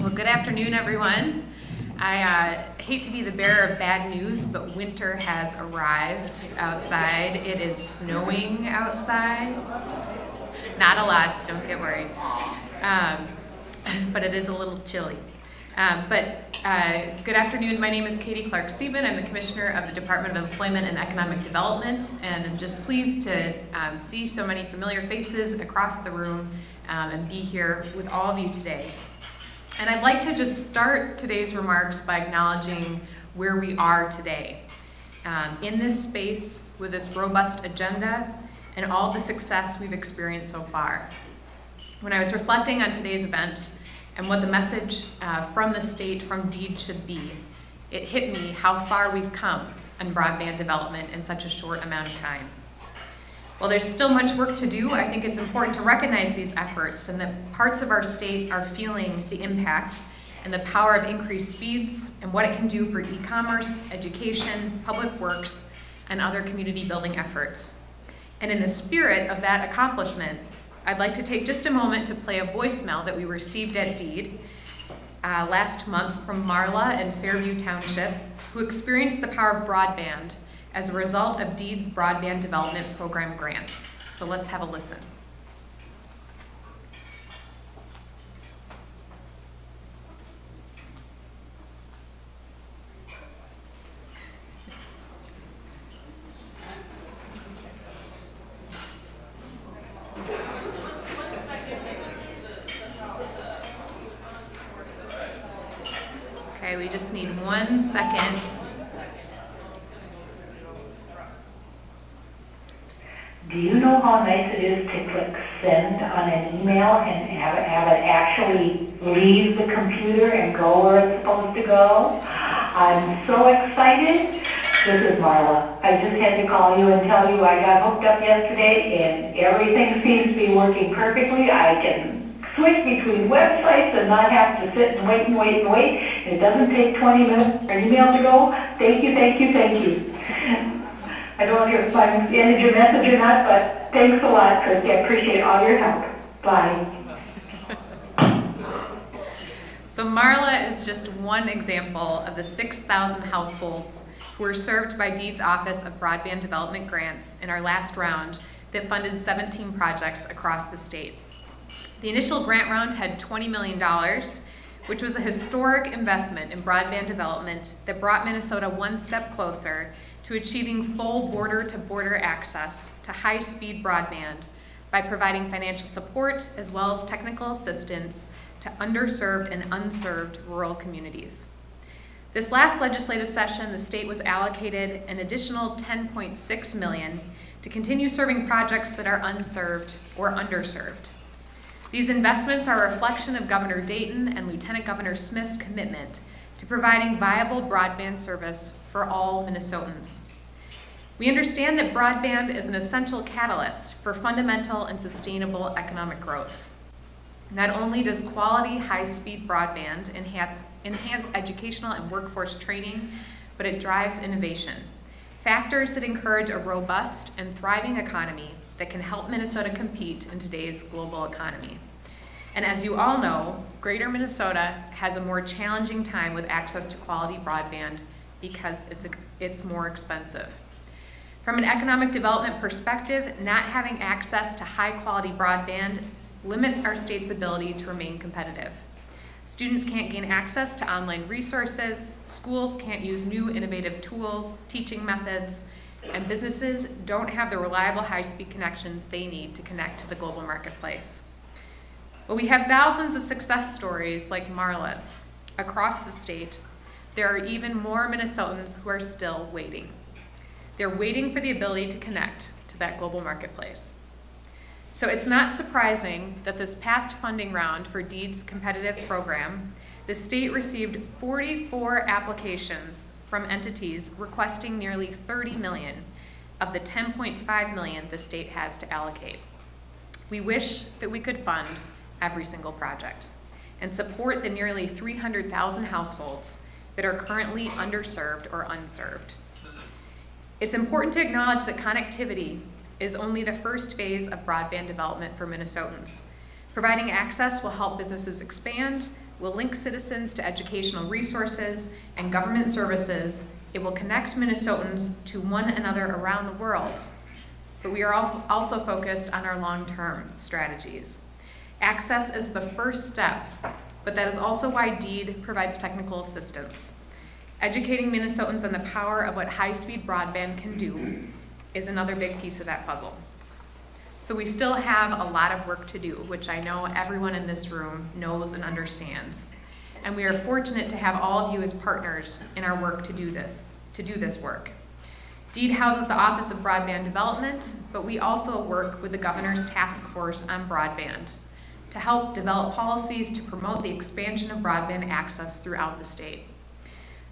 Well, good afternoon, everyone. I hate to be the bearer of bad news, but winter has arrived outside. It is snowing outside. Not a lot, don't get worried. But it is a little chilly. Good afternoon, my name is Katie Clark-Sieben. I'm the Commissioner of the Department of Employment and Economic Development, and I'm just pleased to see so many familiar faces across the room and be here with all of you today. And I'd like to just start today's remarks by acknowledging where we are today. In this space with this robust agenda and all the success we've experienced so far. When I was reflecting on today's event and what the message from the state, from DEED should be, it hit me how far we've come on broadband development in such a short amount of time. While there's still much work to do, I think it's important to recognize these efforts and that parts of our state are feeling the impact and the power of increased speeds and what it can do for e-commerce, education, public works, and other community building efforts. And in the spirit of that accomplishment, I'd like to take just a moment to play a voicemail that we received at DEED last month from Marla in Fairview Township, who experienced the power of broadband as a result of DEED's Broadband Development Program grants. So let's have a listen. Okay, we just need 1 second. Do you know how nice it is to click send on an email and have it actually leave the computer and go where it's supposed to go? I'm so excited. This is Marla. I just had to call you and tell you I got hooked up yesterday and everything seems to be working perfectly. I can switch between websites and not have to sit and wait and wait and wait. It doesn't take 20 minutes for an email to go. Thank you, thank you, thank you. I don't know if I ended your message or not, but thanks a lot, Christy. I appreciate all your help. Bye. So Marla is just one example of the 6,000 households who were served by DEED's Office of Broadband Development Grants in our last round that funded 17 projects across the state. The initial grant round had $20 million, which was a historic investment in broadband development that brought Minnesota one step closer to achieving full border-to-border access to high-speed broadband by providing financial support as well as technical assistance to underserved and unserved rural communities. This last legislative session, the state was allocated an additional $10.6 million to continue serving projects that are unserved or underserved. These investments are a reflection of Governor Dayton and Lieutenant Governor Smith's commitment to providing viable broadband service for all Minnesotans. We understand that broadband is an essential catalyst for fundamental and sustainable economic growth. Not only does quality high-speed broadband enhance educational and workforce training, but it drives innovation. Factors that encourage a robust and thriving economy that can help Minnesota compete in today's global economy. And as you all know, Greater Minnesota has a more challenging time with access to quality broadband because it's more expensive. From an economic development perspective, not having access to high-quality broadband limits our state's ability to remain competitive. Students can't gain access to online resources, schools can't use new innovative tools, teaching methods, and businesses don't have the reliable high-speed connections they need to connect to the global marketplace. But we have thousands of success stories like Marla's across the state. There are even more Minnesotans who are still waiting. They're waiting for the ability to connect to that global marketplace. So it's not surprising that this past funding round for DEED's competitive program, the state received 44 applications from entities requesting nearly $30 million of the $10.5 million the state has to allocate. We wish that we could fund every single project and support the nearly 300,000 households that are currently underserved or unserved. It's important to acknowledge that connectivity is only the first phase of broadband development for Minnesotans, Providing access will help businesses expand, will link citizens to educational resources and government services. It will connect Minnesotans to one another around the world. But we are also focused on our long-term strategies. Access is the first step, but that is also why DEED provides technical assistance. Educating Minnesotans on the power of what high-speed broadband can do is another big piece of that puzzle. So we still have a lot of work to do, which I know everyone in this room knows and understands. And we are fortunate to have all of you as partners in our work to do this work. DEED houses the Office of Broadband Development, but we also work with the Governor's Task Force on Broadband to help develop policies to promote the expansion of broadband access throughout the state.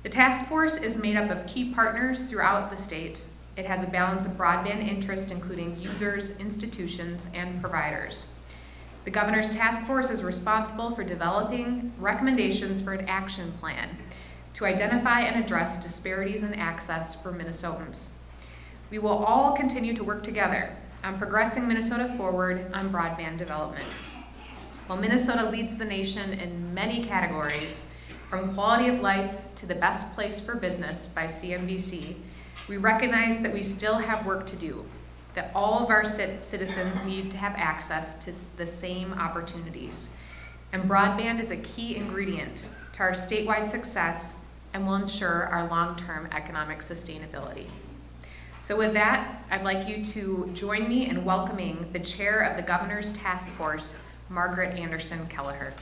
The task force is made up of key partners throughout the state. It has a balance of broadband interest, including users, institutions, and providers. The Governor's Task Force is responsible for developing recommendations for an action plan to identify and address disparities in access for Minnesotans. We will all continue to work together on progressing Minnesota forward on broadband development. While Minnesota leads the nation in many categories, from quality of life to the best place for business by CNBC, we recognize that we still have work to do, that all of our citizens need to have access to the same opportunities. And broadband is a key ingredient to our statewide success and will ensure our long-term economic sustainability. So with that, I'd like you to join me in welcoming the chair of the Governor's Task Force, Margaret Anderson Kelliher.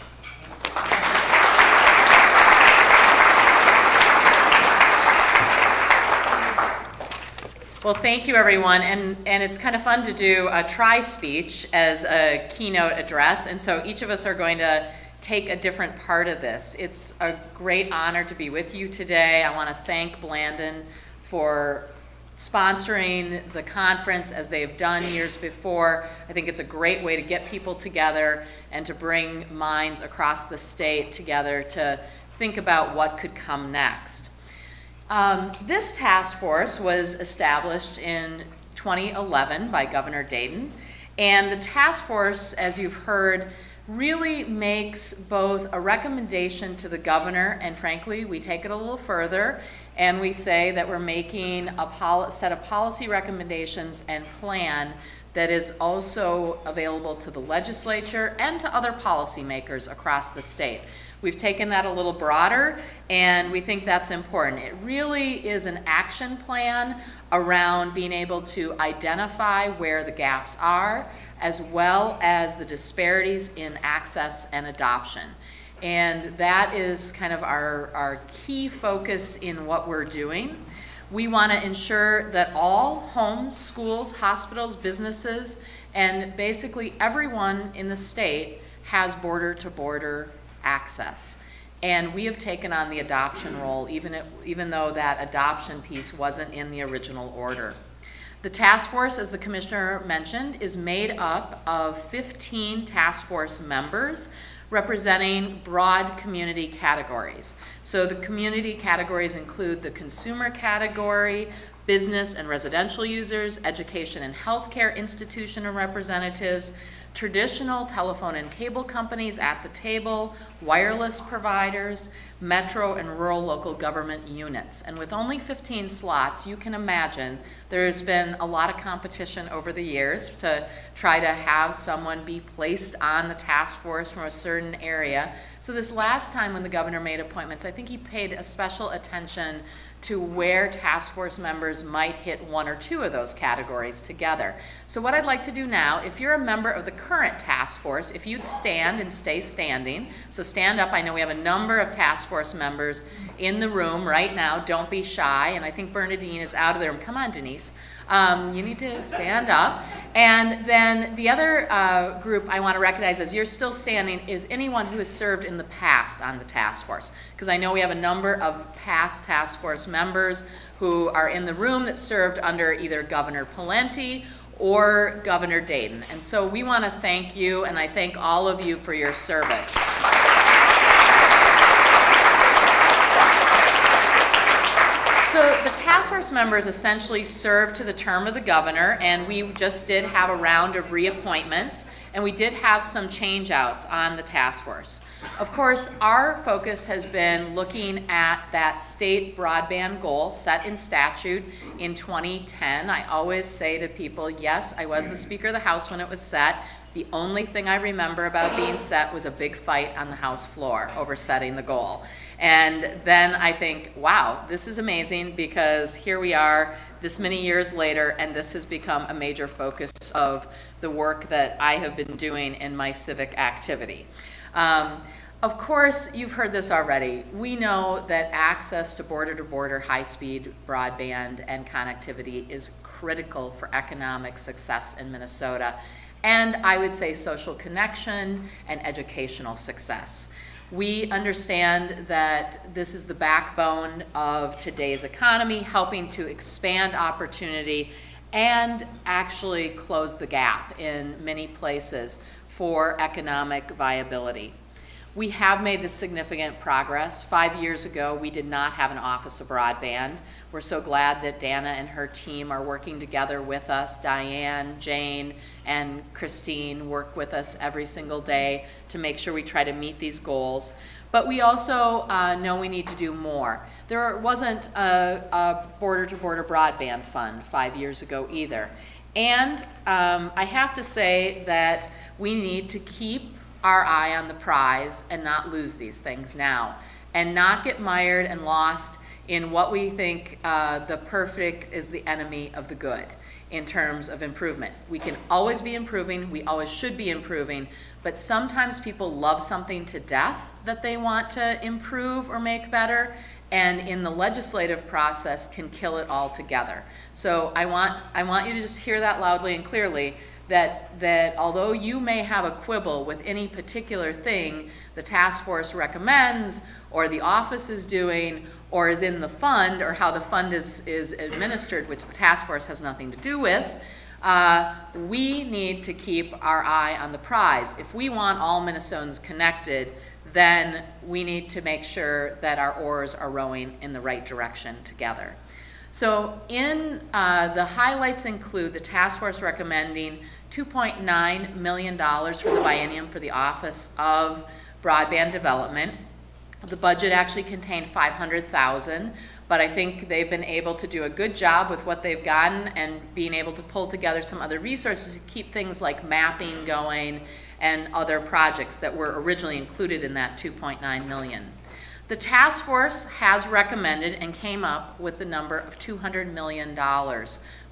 Well, thank you, everyone, and it's kind of fun to do a tri-speech as a keynote address, and so each of us are going to take a different part of this. It's a great honor to be with you today. I want to thank Blandon for sponsoring the conference as they've done years before. I think it's a great way to get people together and to bring minds across the state together to think about what could come next. This task force was established in 2011 by Governor Dayton, and the task force, as you've heard, really makes both a recommendation to the governor, and frankly, we take it a little further, and we say that we're making a set of policy recommendations and plan that is also available to the legislature and to other policymakers across the state. We've taken that a little broader, and we think that's important. It really is an action plan around being able to identify where the gaps are, as well as the disparities in access and adoption. And that is kind of our key focus in what we're doing. We want to ensure that all homes, schools, hospitals, businesses, and basically everyone in the state has border-to-border access. And we have taken on the adoption role, even though that adoption piece wasn't in the original order. The task force, as the commissioner mentioned, is made up of 15 task force members representing broad community categories. So the community categories include the consumer category, business and residential users, education and healthcare institution and representatives, traditional telephone and cable companies at the table, wireless providers, metro and rural local government units. And with only 15 slots, you can imagine there's been a lot of competition over the years to try to have someone be placed on the task force from a certain area. So this last time when the governor made appointments, I think he paid a special attention to where task force members might hit one or two of those categories together. So what I'd like to do now, if you're a member of the current task force, if you'd stand and stay standing, so stand up. I know we have a number of task force members in the room right now. Don't be shy, and I think Bernadine is out of the room. Come on, Denise. You need to stand up. And then the other group I want to recognize as you're still standing is anyone who has served in the past on the task force. Because I know we have a number of past task force members who are in the room that served under either Governor Pawlenty or Governor Dayton. And so we want to thank you, and I thank all of you for your service. So the task force members essentially serve to the term of the governor, and we just did have a round of reappointments, and we did have some change-outs on the task force. Of course, our focus has been looking at that state broadband goal set in statute in 2010. I always say to people, yes, I was the Speaker of the House when it was set. The only thing I remember about being set was a big fight on the House floor over setting the goal. And then I think, wow, this is amazing, because here we are this many years later, and this has become a major focus of the work that I have been doing in my civic activity. Of course, you've heard this already. We know that access to border-to-border high-speed broadband and connectivity is critical for economic success in Minnesota, and I would say social connection and educational success. We understand that this is the backbone of today's economy, helping to expand opportunity and actually close the gap in many places for economic viability. We have made this significant progress. 5 years ago, we did not have an Office of Broadband. We're so glad that Dana and her team are working together with us. Diane, Jane, and Christine work with us every single day to make sure we try to meet these goals. But we also know we need to do more. There wasn't a border-to-border broadband fund 5 years ago either. And I have to say that we need to keep our eye on the prize and not lose these things now, and not get mired and lost in what we think the perfect is the enemy of the good in terms of improvement. We can always be improving, we always should be improving, but sometimes people love something to death that they want to improve or make better, and in the legislative process can kill it altogether. So I want you to just hear that loudly and clearly, that although you may have a quibble with any particular thing the task force recommends, or the office is doing, or is in the fund, or how the fund is administered, which the task force has nothing to do with, we need to keep our eye on the prize. If we want all Minnesotans connected, then we need to make sure that our oars are rowing in the right direction together. So the highlights include the task force recommending $2.9 million for the biennium for the Office of Broadband Development. The budget actually contained $500,000, but I think they've been able to do a good job with what they've gotten and being able to pull together some other resources to keep things like mapping going and other projects that were originally included in that $2.9 million. The task force has recommended and came up with the number of $200 million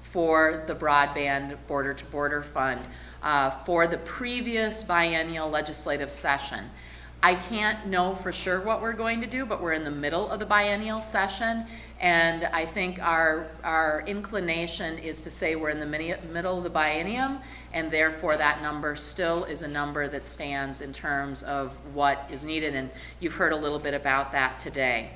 for the Broadband Border-to-Border Fund for the previous biennial legislative session. I can't know for sure what we're going to do, but we're in the middle of the biennial session, and I think our inclination is to say we're in the middle of the biennium, and therefore that number still is a number that stands in terms of what is needed, and you've heard a little bit about that today.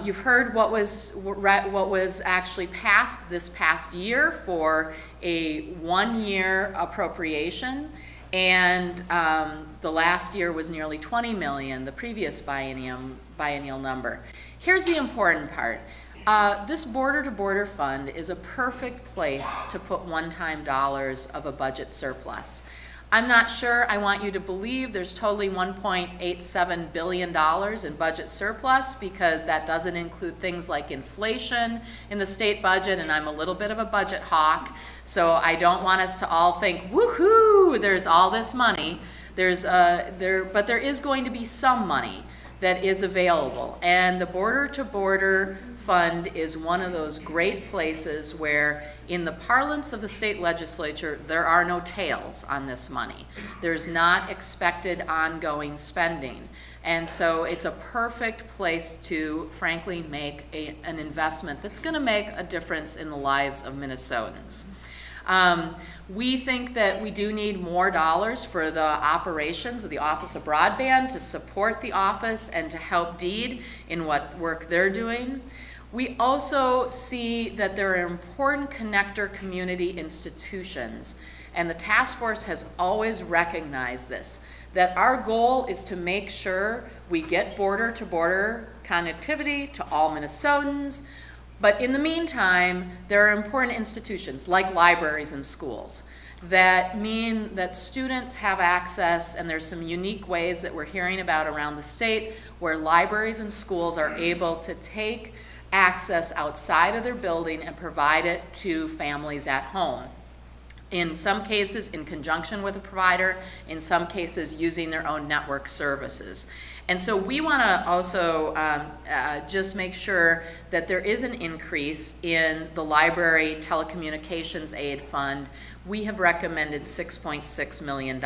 You've heard what was actually passed this past year for a one-year appropriation, and the last year was nearly 20 million, the previous biennial number. Here's the important part. This border-to-border fund is a perfect place to put one-time dollars of a budget surplus. I'm not sure I want you to believe there's totally $1.87 billion in budget surplus, because that doesn't include things like inflation in the state budget, and I'm a little bit of a budget hawk, so I don't want us to all think, woohoo, there's all this money. But there is going to be some money that is available, and the border-to-border fund is one of those great places where, in the parlance of the state legislature, there are no tails on this money. There's not expected ongoing spending, and so it's a perfect place to, frankly, make an investment that's going to make a difference in the lives of Minnesotans. We think that we do need more dollars for the operations of the Office of Broadband to support the office and to help DEED in what work they're doing. We also see that there are important connector community institutions, and the task force has always recognized this, that our goal is to make sure we get border-to-border connectivity to all Minnesotans. But in the meantime, there are important institutions like libraries and schools that mean that students have access, and there's some unique ways that we're hearing about around the state where libraries and schools are able to take access outside of their building and provide it to families at home. In some cases, in conjunction with a provider, in some cases, using their own network services. And so we want to also just make sure that there is an increase in the library telecommunications aid fund. We have recommended $6.6 million.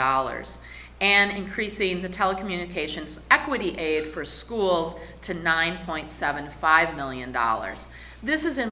And increasing the telecommunications equity aid for schools to $9.75 million. This is in